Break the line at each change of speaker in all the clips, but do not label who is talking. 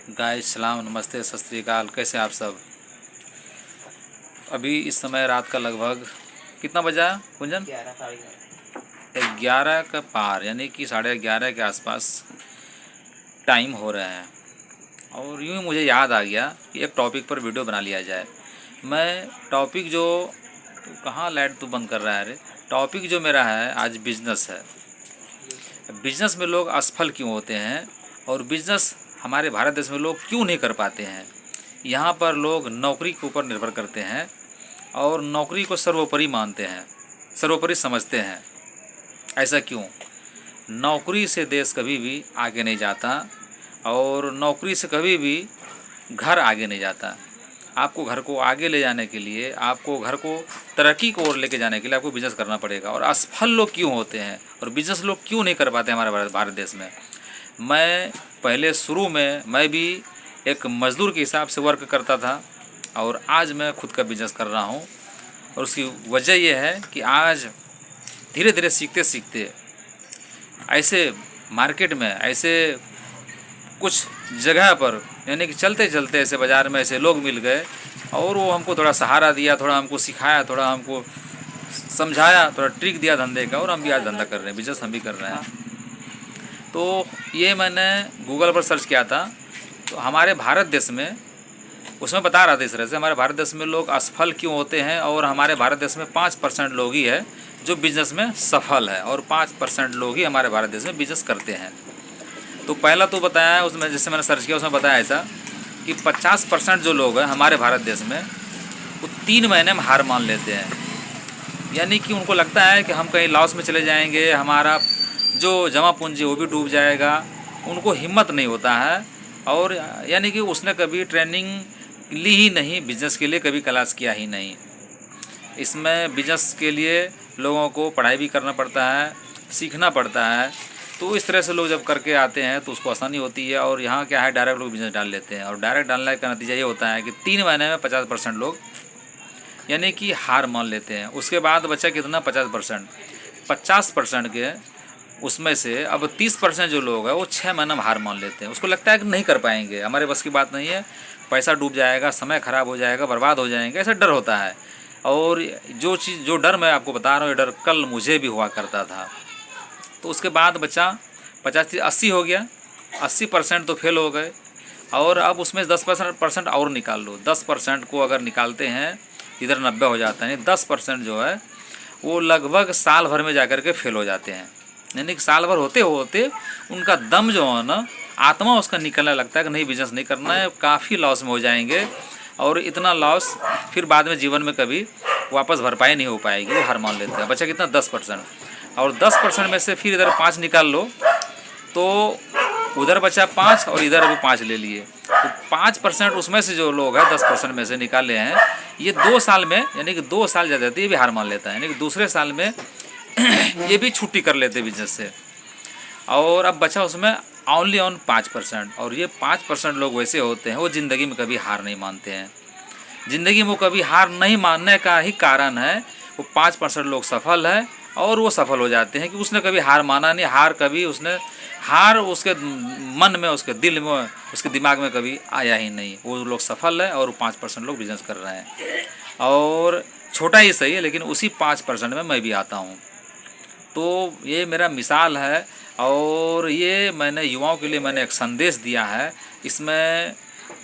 Guys सलाम नमस्ते सत श्री अकाल। कैसे आप सब। अभी इस समय रात का लगभग कितना बजा कुंजन? 11 का पार, यानी कि 11:30 के आसपास टाइम हो रहा है। और यूँ ही मुझे याद आ गया कि एक टॉपिक पर वीडियो बना लिया जाए। मैं टॉपिक जो कहाँ लाइट तो बंद कर रहा है रे। टॉपिक जो मेरा है आज बिजनेस है। बिजनेस में लोग असफल क्यों होते हैं और बिजनेस हमारे भारत देश में लोग क्यों नहीं कर पाते हैं। यहाँ पर लोग नौकरी के ऊपर निर्भर करते हैं और नौकरी को सर्वोपरि मानते हैं, सर्वोपरि समझते हैं। ऐसा क्यों? नौकरी से देश कभी भी आगे नहीं जाता और नौकरी से कभी भी घर आगे नहीं जाता। आपको घर को आगे ले जाने के लिए, आपको घर को तरक्की की ओर लेके जाने के लिए आपको बिजनेस करना पड़ेगा। और असफल लोग क्यों होते हैं और बिजनेस लोग क्यों नहीं कर पाते हमारे भारत देश में। मैं पहले शुरू में मैं भी एक मज़दूर के हिसाब से वर्क करता था और आज मैं खुद का बिजनेस कर रहा हूँ। और उसकी वजह यह है कि आज धीरे धीरे सीखते सीखते ऐसे मार्केट में, ऐसे कुछ जगह पर, यानी कि चलते चलते ऐसे बाज़ार में ऐसे लोग मिल गए और वो हमको थोड़ा सहारा दिया, थोड़ा हमको सिखाया, थोड़ा हमको समझाया, थोड़ा ट्रिक दिया धंधे का। और हम भी आज धंधा कर रहे हैं, बिजनेस हम भी कर रहे हैं। तो ये मैंने गूगल पर सर्च किया था तो हमारे भारत देश में उसमें बता रहा था इस तरह से हमारे भारत देश में लोग असफल क्यों होते हैं। और हमारे भारत देश में 5% लोग ही है जो बिज़नेस में सफल है और 5% लोग ही हमारे भारत देश में बिज़नेस करते हैं। तो पहला तो बताया उसमें, जैसे मैंने सर्च किया उसमें बताया ऐसा कि 50% जो लोग हैं हमारे भारत देश में वो 3 महीने में हार मान लेते हैं। यानी कि उनको लगता है कि हम कहीं लॉस में चले जाएंगे, हमारा जो जमा पूंजी वो भी डूब जाएगा। उनको हिम्मत नहीं होता है और यानी कि उसने कभी ट्रेनिंग ली ही नहीं, बिजनेस के लिए कभी क्लास किया ही नहीं। इसमें बिजनेस के लिए लोगों को पढ़ाई भी करना पड़ता है, सीखना पड़ता है। तो इस तरह से लोग जब करके आते हैं तो उसको आसानी होती है। और यहाँ क्या है, डायरेक्ट लोग बिजनेस डाल लेते हैं और डायरेक्ट डालने का नतीजा ये होता है कि 3 महीने में 50% लोग यानी कि हार मान लेते हैं। उसके बाद बचा कितना? 50% के उसमें से अब 30% जो लोग हैं वो 6 महीने में हार मान लेते हैं। उसको लगता है कि नहीं कर पाएंगे, हमारे बस की बात नहीं है, पैसा डूब जाएगा, समय ख़राब हो जाएगा, बर्बाद हो जाएंगे, ऐसा डर होता है। और जो डर मैं आपको बता रहा हूँ, ये डर कल मुझे भी हुआ करता था। तो उसके बाद बचा 80 हो गया, 80% तो फेल हो गए। और अब उसमें 10% और निकाल लो। 10% को अगर निकालते हैं इधर 90 हो जाता है। 10% जो है वो लगभग साल भर में जाकर के फेल हो जाते हैं। यानी कि साल भर होते होते उनका दम जो है ना, आत्मा उसका निकलने लगता है कि नहीं बिजनेस नहीं करना है, काफ़ी लॉस में हो जाएंगे। और इतना लॉस फिर बाद में जीवन में कभी वापस भरपाई नहीं हो पाएगी, वो हार मान लेते हैं। बचा कितना? 10%। और 10% में से फिर इधर 5 निकाल लो तो उधर बचा 5 और इधर अभी 5 ले लिए। तो 5% उसमें से जो लोग हैं 10% में से निकाले हैं, ये 2 साल में, यानी कि 2 साल ज़्यादा ये भी हार मान लेता है। यानी कि दूसरे साल में ये भी छुट्टी कर लेते बिजनेस से। और अब बचा उसमें ओनली ऑन 5%। और ये 5% लोग वैसे होते हैं वो ज़िंदगी में कभी हार नहीं मानते हैं। ज़िंदगी में वो कभी हार नहीं मानने का ही कारण है वो 5% लोग सफल है और वो सफल हो जाते हैं कि उसने कभी हार माना नहीं। हार उसके मन में, उसके दिल में, उसके दिमाग में कभी आया ही नहीं। वो लोग सफल है और 5% लोग बिजनेस कर रहे हैं। और छोटा ही सही है लेकिन उसी 5% में मैं भी आता हूँ। तो ये मेरा मिसाल है और ये मैंने युवाओं के लिए मैंने एक संदेश दिया है। इसमें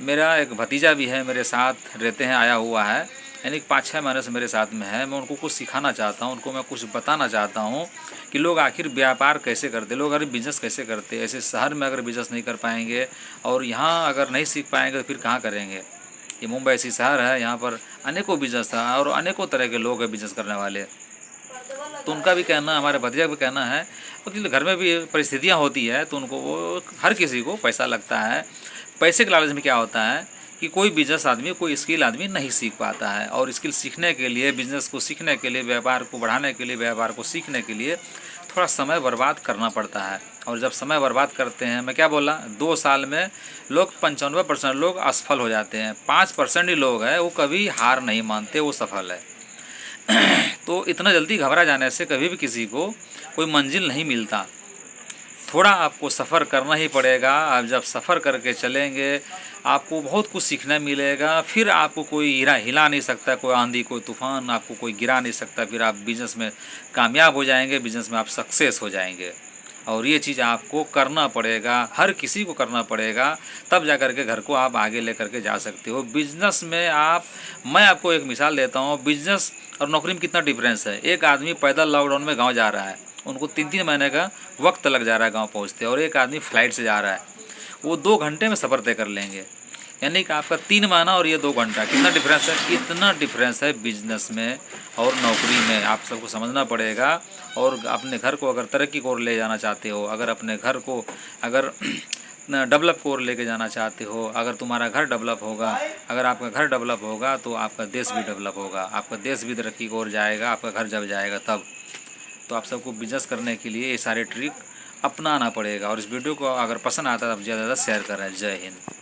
मेरा एक भतीजा भी है, मेरे साथ रहते हैं, आया हुआ है, यानी 5-6 महीने से मेरे साथ में है। मैं उनको कुछ सिखाना चाहता हूँ, उनको मैं कुछ बताना चाहता हूँ कि लोग आखिर व्यापार कैसे करते, लोग अगर बिज़नेस कैसे करते। ऐसे शहर में अगर बिज़नेस नहीं कर पाएंगे और यहाँ अगर नहीं सीख पाएंगे तो फिर कहाँ करेंगे। ये मुंबई ऐसी शहर है, यहाँ पर अनेकों बिज़नेस है और अनेकों तरह के लोग हैं बिज़नेस करने वाले। तो उनका भी कहना, हमारे भतीजा भी कहना है कि घर में भी परिस्थितियाँ होती है तो उनको वो हर किसी को पैसा लगता है। पैसे के लालच में क्या होता है कि कोई बिजनेस आदमी, कोई स्किल आदमी नहीं सीख पाता है। और स्किल सीखने के लिए, बिज़नेस को सीखने के लिए, व्यापार को बढ़ाने के लिए, व्यापार को सीखने के लिए थोड़ा समय बर्बाद करना पड़ता है। और जब समय बर्बाद करते हैं, मैं क्या बोला, 2 साल में लोग 95% लोग असफल हो जाते हैं। 5% ही लोग हैं वो कभी हार नहीं मानते, वो सफल है। तो इतना जल्दी घबरा जाने से कभी भी किसी को कोई मंजिल नहीं मिलता। थोड़ा आपको सफ़र करना ही पड़ेगा। आप जब सफ़र करके चलेंगे आपको बहुत कुछ सीखने मिलेगा। फिर आपको कोई हिला नहीं सकता, कोई आंधी कोई तूफ़ान आपको कोई गिरा नहीं सकता। फिर आप बिज़नेस में कामयाब हो जाएंगे, बिज़नेस में आप सक्सेस हो जाएंगे। और ये चीज़ आपको करना पड़ेगा, हर किसी को करना पड़ेगा, तब जा कर के घर को आप आगे ले करके जा सकते हो। बिज़नेस में मैं आपको एक मिसाल देता हूँ, बिज़नेस और नौकरी में कितना डिफरेंस है। एक आदमी पैदल लॉकडाउन में गांव जा रहा है, उनको 3-3 महीने का वक्त लग जा रहा है गांव पहुंचते, और एक आदमी फ़्लाइट से जा रहा है, वो 2 घंटे में सफ़र तय कर लेंगे। यानी कि आपका 3 महीना और ये 2 घंटा, कितना डिफरेंस है। इतना डिफरेंस है बिजनेस में और नौकरी में, आप सबको समझना पड़ेगा। और अपने घर को अगर तरक्की की ओर ले जाना चाहते हो, अगर अपने घर को अगर डेवलप की ओर लेके जाना चाहते हो, अगर तुम्हारा घर डेवलप होगा, अगर आपका घर डेवलप होगा तो आपका देश भी डेवलप होगा, आपका देश भी तरक्की की ओर जाएगा, आपका घर जब जाएगा तब। तो आप सबको बिजनेस करने के लिए ये सारे ट्रिक अपनाना पड़ेगा। और इस वीडियो को अगर पसंद आता है तो ज़्यादा से ज़्यादा शेयर करें। जय हिंद।